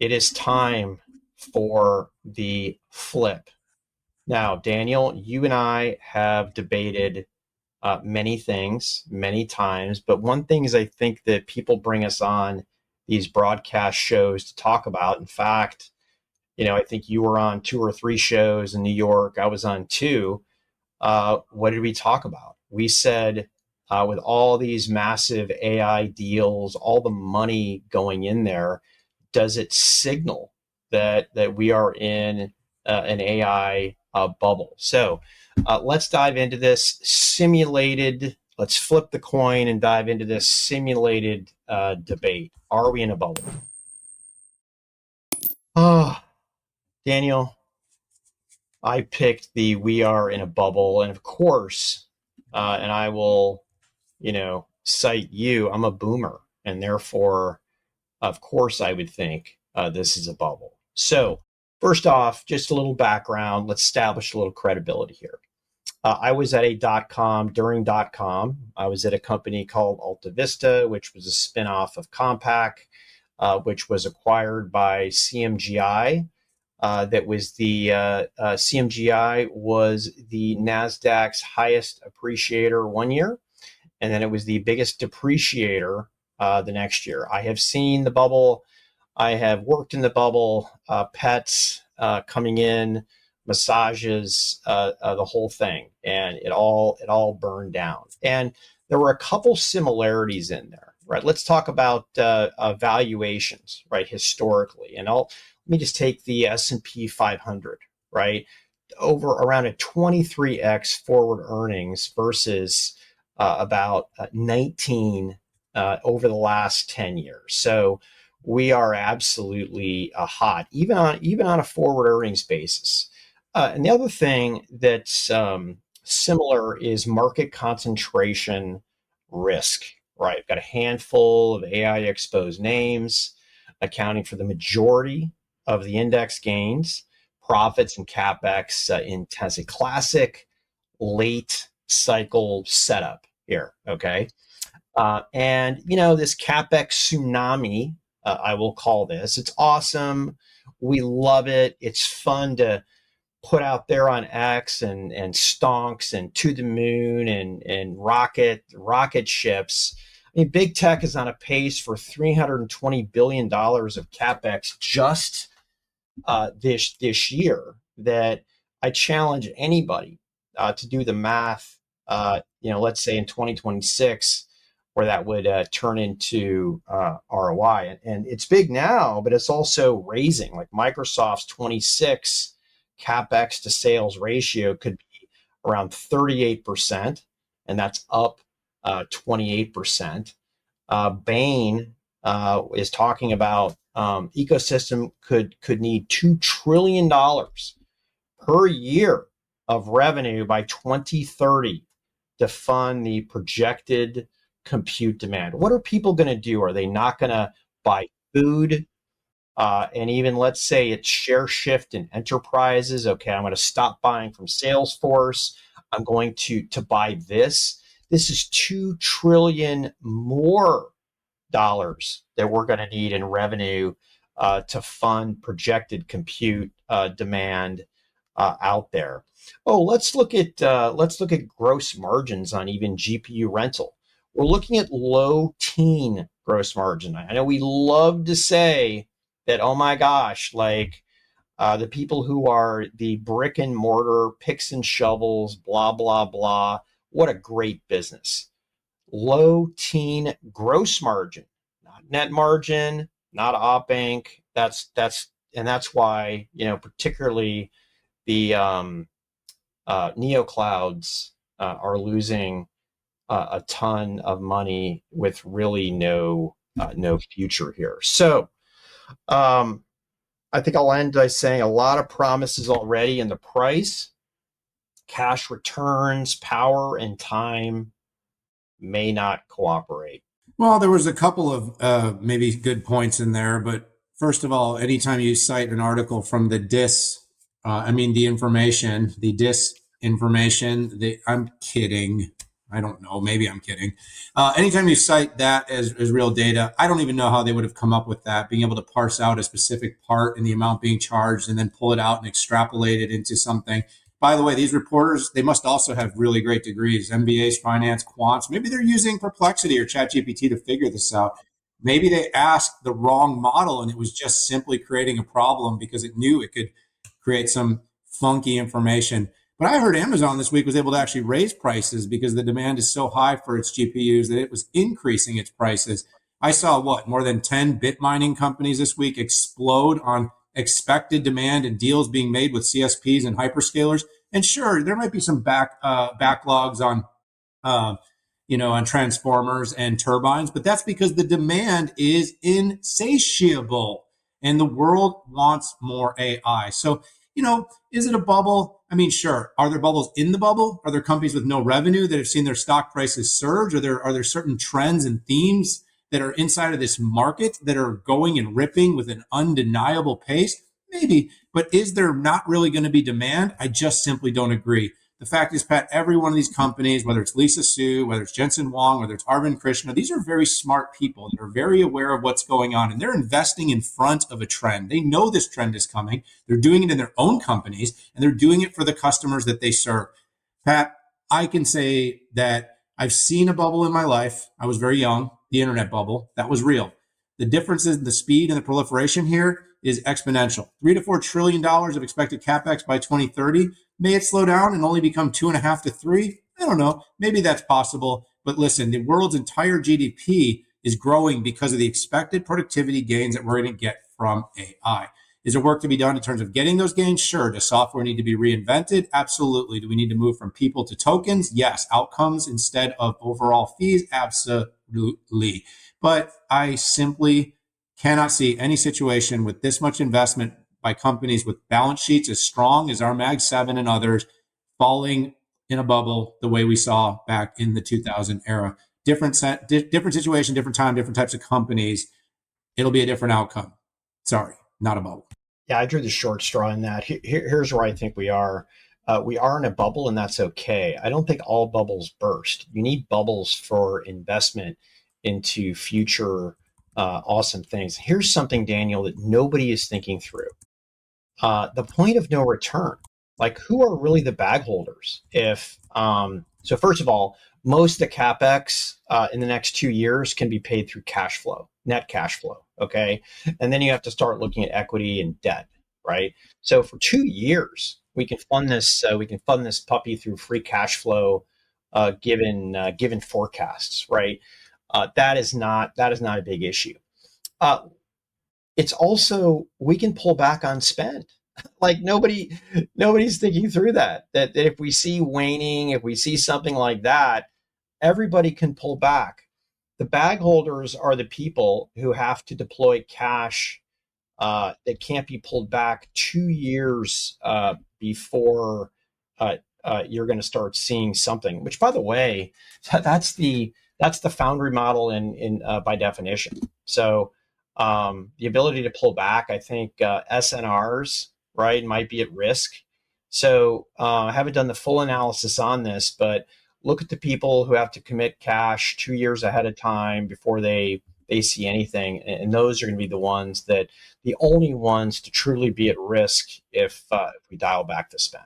it is time for the flip. Now, Daniel, you and I have debated many things many times, but one thing is I think that people bring us on these broadcast shows to talk about. In fact, I think you were on 2 or 3 shows in New York. I was on 2. What did we talk about? We said, with all these massive AI deals, all the money going in there, does it signal that we are in an AI bubble? So let's dive into this simulated. Let's flip the coin and dive into this simulated debate. Are we in a bubble? Oh, Daniel, I picked the we are in a bubble. And of course, and I will, cite you, I'm a boomer. And therefore, of course, I would think this is a bubble. So, first off, just a little background. Let's establish a little credibility here. I was at a .com during .com. I was at a company called Alta Vista, which was a spinoff of Compaq, which was acquired by CMGI. That was the CMGI was the Nasdaq's highest appreciator one year, and then it was the biggest depreciator the next year. I have seen the bubble. I have worked in the bubble, pets coming in, massages, the whole thing, and it all burned down. And there were a couple similarities in there, right? Let's talk about valuations, right, historically. And let me just take the S&P 500, right, over around a 23x forward earnings versus about 19 over the last 10 years. So we are absolutely hot, even on a forward earnings basis. And the other thing that's similar is market concentration risk, right? We've got a handful of AI exposed names accounting for the majority of the index gains, profits, and CapEx as a classic late cycle setup here, okay? And, this CapEx tsunami, I will call this, it's awesome. We love it. It's fun to put out there on X and stonks and to the moon and rocket ships. I mean, big tech is on a pace for $320 billion of CapEx just this year, that I challenge anybody to do the math, let's say in 2026, where that would turn into ROI. And it's big now, but it's also raising. Like Microsoft's 26 CapEx to sales ratio could be around 38%, and that's up 28%. Bain is talking about ecosystem could need $2 trillion per year of revenue by 2030 to fund the projected compute demand. What are people going to do? Are they not going to buy food? And even let's say it's share shift in enterprises. Okay, I'm going to stop buying from Salesforce. I'm going to buy this. This is $2 trillion more dollars that we're going to need in revenue to fund projected compute demand out there. Oh, let's look at gross margins on even GPU rental. We're looking at low teen gross margin. I know we love to say that, oh my gosh, like the people who are the brick and mortar picks and shovels, blah, blah, blah. What a great business. Low teen gross margin, not net margin, not op inc. That's why, particularly the neo clouds are losing a ton of money with really no future here. So I think I'll end by saying a lot of promises already in the price. Cash returns, power, and time may not cooperate. Well, there was a couple of maybe good points in there, but first of all, anytime you cite an article from the the information, the disinformation, I'm kidding. I don't know. Maybe I'm kidding. Anytime you cite that as real data, I don't even know how they would have come up with that, being able to parse out a specific part and the amount being charged and then pull it out and extrapolate it into something. By the way, these reporters, they must also have really great degrees, MBAs, finance, quants. Maybe they're using Perplexity or ChatGPT to figure this out. Maybe they asked the wrong model and it was just simply creating a problem because it knew it could create some funky information. But I heard Amazon this week was able to actually raise prices because the demand is so high for its GPUs that it was increasing its prices. I saw more than 10 bit mining companies this week explode on expected demand and deals being made with CSPs and hyperscalers. And sure, there might be some backlogs on uh, on transformers and turbines, but that's because the demand is insatiable and the world wants more AI. So, is it a bubble? I mean, sure. Are there bubbles in the bubble? Are there companies with no revenue that have seen their stock prices surge? Are there certain trends and themes that are inside of this market that are going and ripping with an undeniable pace? Maybe, but is there not really going to be demand? I just simply don't agree. The fact is, Pat, every one of these companies, whether it's Lisa Su, whether it's Jensen Huang, whether it's Arvind Krishna, these are very smart people. They're very aware of what's going on and they're investing in front of a trend. They know this trend is coming. They're doing it in their own companies and they're doing it for the customers that they serve. Pat, I can say that I've seen a bubble in my life. I was very young, the internet bubble. That was real. The difference in the speed and the proliferation here is exponential. $3 to $4 trillion of expected CapEx by 2030. May it slow down and only become 2.5 to 3? I don't know. Maybe that's possible. But listen, the world's entire GDP is growing because of the expected productivity gains that we're going to get from AI. Is there work to be done in terms of getting those gains? Sure. Does software need to be reinvented? Absolutely. Do we need to move from people to tokens? Yes. Outcomes instead of overall fees? Absolutely. But I simply cannot see any situation with this much investment by companies with balance sheets as strong as our Mag 7 and others falling in a bubble the way we saw back in the 2000 era. Different situation, different time, different types of companies. It'll be a different outcome. Sorry, not a bubble. Yeah, I drew the short straw in that. Here's where I think we are. We are in a bubble, and that's okay. I don't think all bubbles burst. You need bubbles for investment into future awesome things. Here's something, Daniel, that nobody is thinking through. The point of no return. Like, who are really the bag holders? So first of all, most of the capex in the next 2 years can be paid through cash flow, net cash flow. Okay, and then you have to start looking at equity and debt, right? So for 2 years, we can fund this. We can fund this puppy through free cash flow, given forecasts, right? That is not a big issue. Uh, it's also, we can pull back on spend. Like, nobody's thinking through that if we see waning, if we see something like that, everybody can pull back. The bag holders are the people who have to deploy cash that can't be pulled back 2 years before you're going to start seeing something. Which, by the way, that's the foundry model in by definition. So the ability to pull back, I think SNRs, right, might be at risk. So I haven't done the full analysis on this, but look at the people who have to commit cash 2 years ahead of time before they see anything, and those are going to be the only ones to truly be at risk if we dial back the spend.